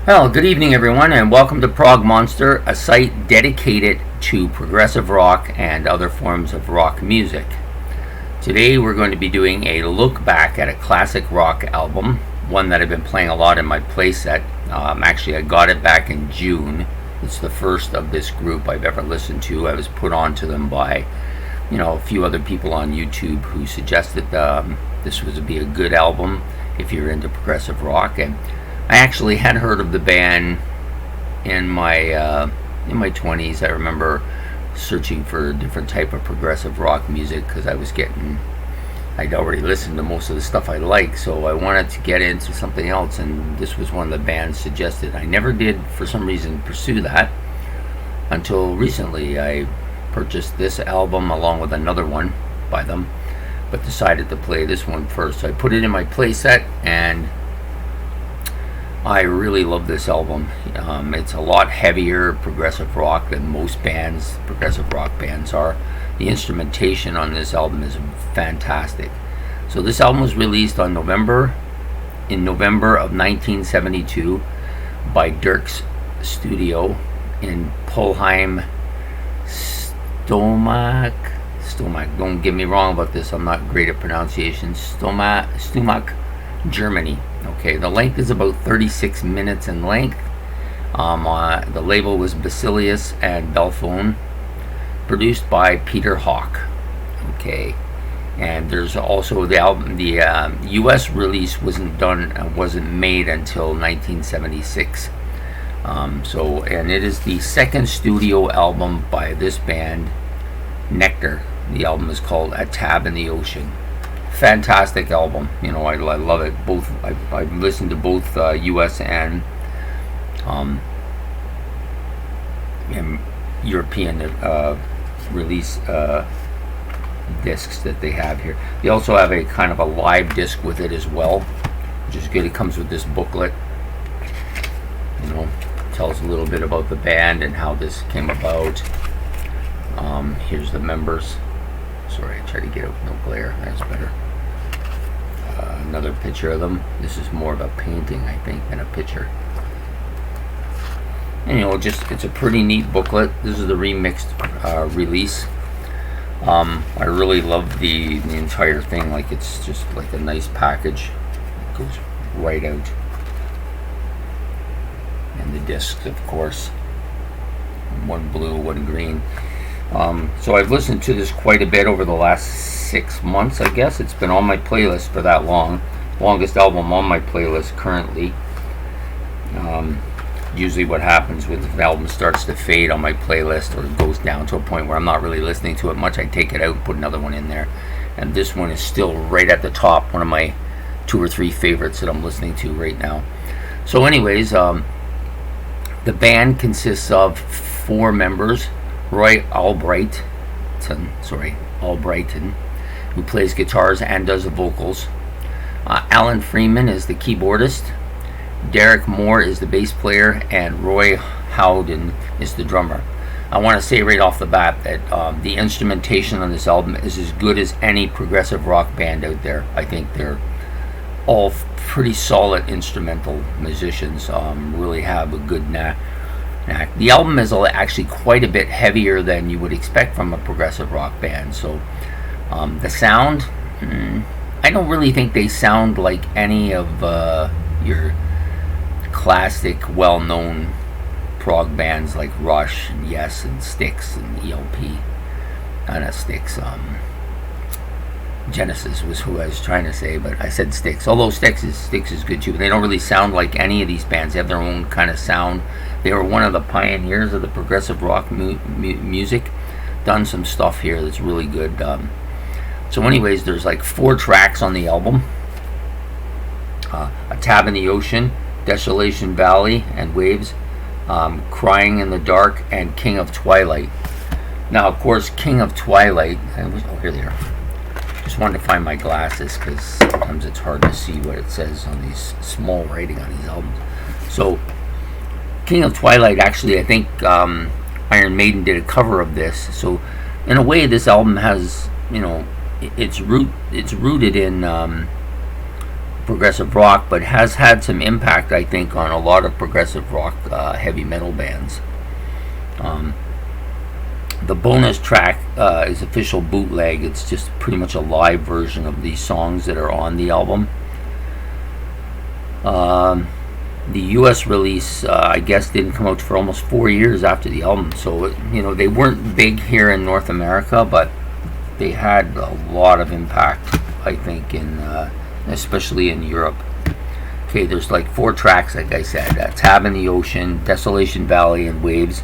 Well, good evening, everyone, and welcome to Prog Monster, a site dedicated to progressive rock and other forms of rock music. Today, we're going to be doing a look back at a classic rock album, one that I've been playing a lot in my playset. Actually, I got it back in June. It's the first of this group I've ever listened to. I was put on to them by, a few other people on YouTube who suggested this would be a good album if you're into progressive rock. And I actually had heard of the band in my 20s. I remember searching for a different type of progressive rock music because I'd already listened to most of the stuff I like, so I wanted to get into something else, and this was one of the bands suggested. I never did, for some reason, pursue that until recently. I purchased this album along with another one by them, but decided to play this one first. So I put it in my playset, and I really love this album. It's a lot heavier progressive rock than most progressive rock bands are. The instrumentation on this album is fantastic. So this album was released in November of 1972 by Dirk's studio in Polheim, Stomach. Don't get me wrong about this. I'm not great at pronunciation. Stomach, Germany. Okay, the length is about 36 minutes in length. The label was Basilius and Belphone, produced by Peter Hawk. Okay, and there's also the album. The U.S. release wasn't made until 1976. And it is the second studio album by this band, Nektar. The album is called A Tab in the Ocean. Fantastic album. I love it. Both I've listened to both U.S. and European release discs that they have here. They also have a kind of a live disc with it as well, which is good. It comes with this booklet. Tells a little bit about the band and how this came about. Here's the members. Sorry, I tried to get out no glare. That's better. Another picture of them. This is more of a painting, I think, than a picture. And it's a pretty neat booklet. This is the remixed release. I really love the entire thing. Like, it's just like a nice package. It goes right out. And the discs, of course. One blue, one green. So I've listened to this quite a bit over the last 6 months, I guess. It's been on my playlist for that long. Longest album on my playlist currently. Usually what happens when the album starts to fade on my playlist, or it goes down to a point where I'm not really listening to it much, I take it out and put another one in there. And this one is still right at the top, one of my 2 or 3 favorites that I'm listening to right now. So anyways, the band consists of 4 members. Roy Albrighton, who plays guitars and does the vocals. Alan Freeman is the keyboardist. Derek Moore is the bass player, and Roy Howden is the drummer. I want to say right off the bat that the instrumentation on this album is as good as any progressive rock band out there. I think they're all pretty solid instrumental musicians. Really have a good knack. The album is actually quite a bit heavier than you would expect from a progressive rock band. So the sound, I don't really think they sound like any of your classic, well-known prog bands like Rush and Yes and Styx and ELP. Not Styx. Genesis was who I was trying to say, but I said Styx. Although Styx is good too. But they don't really sound like any of these bands. They have their own kind of sound. They were one of the pioneers of the progressive rock music. Done some stuff here that's really good. So anyways, there's like 4 tracks on the album. A Tab in the Ocean, Desolation Valley and Waves, Crying in the Dark, and King of Twilight. Now, of course, King of Twilight. Here they are. Just wanted to find my glasses because sometimes it's hard to see what it says on these small writing on these albums. So, King of Twilight, actually, I think Iron Maiden did a cover of this. So, in a way, this album has, it's rooted in progressive rock, but has had some impact, I think, on a lot of progressive rock heavy metal bands. The bonus track is official bootleg. It's just pretty much a live version of these songs that are on the album. The US release, I guess, didn't come out for almost 4 years after the album, so they weren't big here in North America, but they had a lot of impact, I think, especially in Europe. Okay, there's like 4 tracks, like I said: Tab in the Ocean, Desolation Valley and Waves,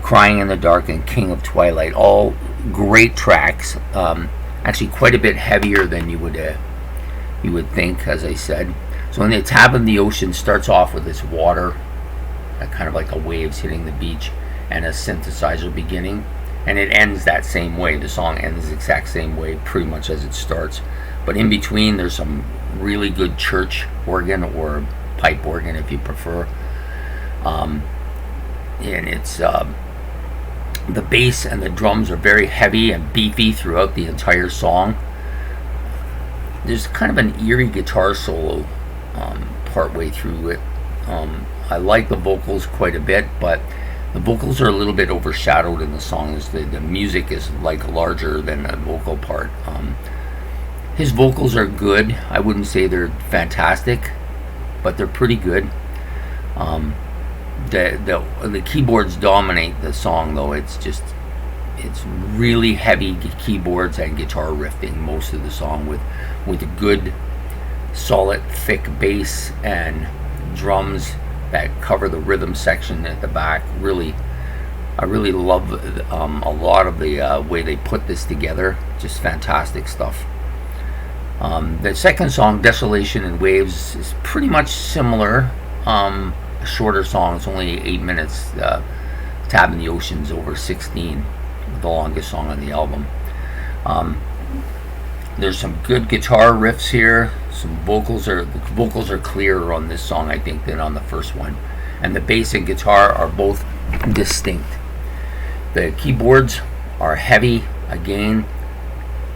Crying in the Dark, and King of Twilight. All great tracks. Actually, quite a bit heavier than you would think, as I said. So in the Tab in the Ocean starts off with this water, kind of like a waves hitting the beach, and a synthesizer beginning, and it ends that same way. The song ends the exact same way, pretty much as it starts. But in between, there's some really good church organ, or pipe organ if you prefer. And it's the bass and the drums are very heavy and beefy throughout the entire song. There's kind of an eerie guitar solo partway through it. I like the vocals quite a bit, but the vocals are a little bit overshadowed in the song. The music is like larger than the vocal part. His vocals are good. I wouldn't say they're fantastic, but they're pretty good. The keyboards dominate the song, though. It's really heavy keyboards and guitar riffing most of the song, with a good solid thick bass and drums that cover the rhythm section at the back. I really love a lot of the way they put this together. Just fantastic stuff. The second song, Desolation and Waves, is pretty much similar. A shorter song. It's only 8 minutes. Tab in the Ocean's over 16, the longest song on the album. There's some good guitar riffs here. The vocals are clearer on this song, I think, than on the first one, and the bass and guitar are both distinct. The keyboards are heavy again.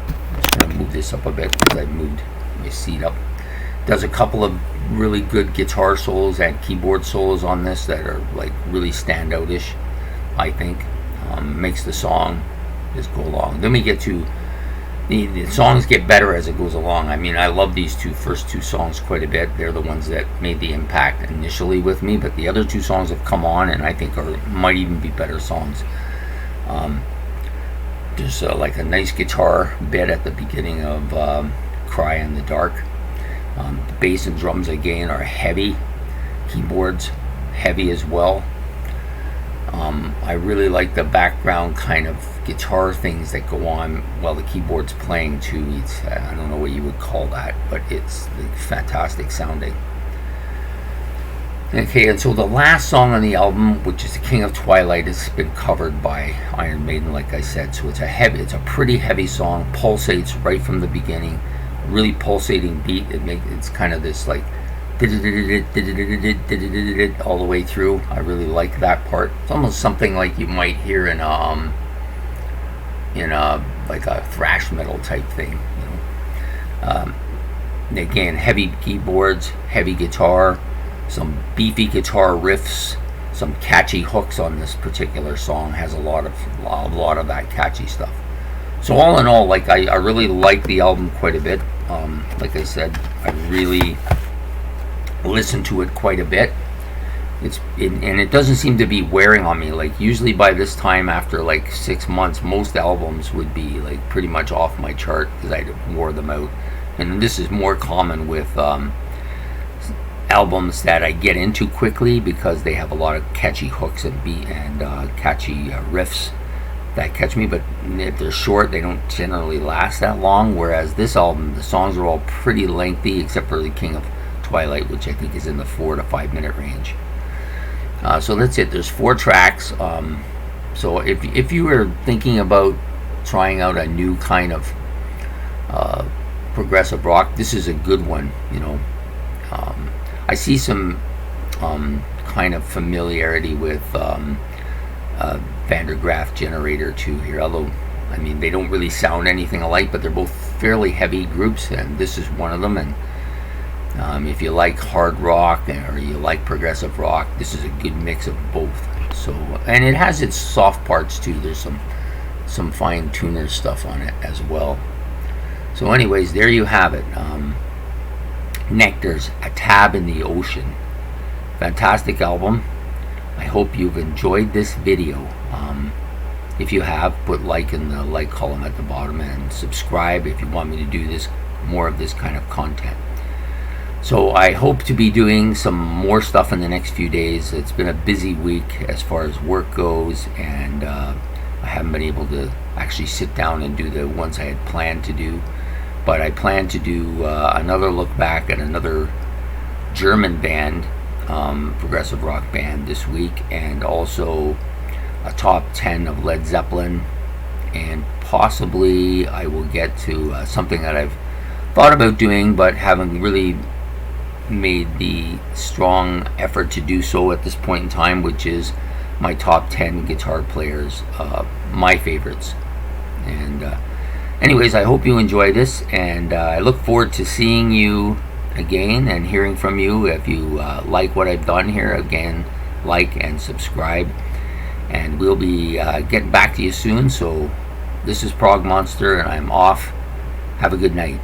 I'm just going to move this up a bit because I moved my seat up. Does a couple of really good guitar solos and keyboard solos on this that are like really standout-ish, I think. Makes the song just go along. Then we get to the songs get better as it goes along. I mean, I love these first two songs quite a bit. They're the ones that made the impact initially with me, but the other 2 songs have come on and I think might even be better songs. There's like a nice guitar bit at the beginning of Cry in the Dark. The bass and drums again are heavy. Keyboards heavy as well. I really like the background kind of guitar things that go on while the keyboard's playing too. I don't know what you would call that, but it's fantastic sounding. Okay, and so the last song on the album, which is the King of Twilight, has been covered by Iron Maiden, like I said. So it's a pretty heavy song. Pulsates right from the beginning. Really pulsating beat. It's kind of this like all the way through. I really like that part. It's almost something like you might hear in a like a thrash metal type thing, again, heavy keyboards, heavy guitar, some beefy guitar riffs, some catchy hooks on this particular song. Has a lot of that catchy stuff. So all in all, like I really like the album quite a bit. Like I said, I really listen to it quite a bit. And it doesn't seem to be wearing on me. Like usually by this time, after like 6 months, most albums would be like pretty much off my chart because I wore them out. And this is more common with albums that I get into quickly because they have a lot of catchy hooks and catchy riffs that catch me. But if they're short, they don't generally last that long. Whereas this album, the songs are all pretty lengthy, except for the King of Twilight, which I think is in the 4 to 5 minute range. So that's it. There's 4 tracks. So if you were thinking about trying out a new kind of progressive rock, this is a good one. I see some kind of familiarity with Van der Graaf Generator 2 here, although I mean they don't really sound anything alike, but they're both fairly heavy groups, and this is one of them. And If you like hard rock or you like progressive rock, this is a good mix of both. So, and it has its soft parts too. There's some fine tuner stuff on it as well. So anyways, there you have it. Nektar's A Tab in the Ocean. Fantastic album. I hope you've enjoyed this video. If you have, put like in the like column at the bottom, and subscribe if you want me to do more of this kind of content. So I hope to be doing some more stuff in the next few days. It's been a busy week as far as work goes, and I haven't been able to actually sit down and do the ones I had planned to do. But I plan to do another look back at another German band, progressive rock band this week, and also a top 10 of Led Zeppelin, and possibly I will get to something that I've thought about doing but haven't really made the strong effort to do so at this point in time, which is my top 10 guitar players, my favorites. And anyways, I hope you enjoy this, and I look forward to seeing you again and hearing from you. If you like what I've done here, again, like and subscribe, and we'll be getting back to you soon. So this is Prog Monster, and I'm off. Have a good night.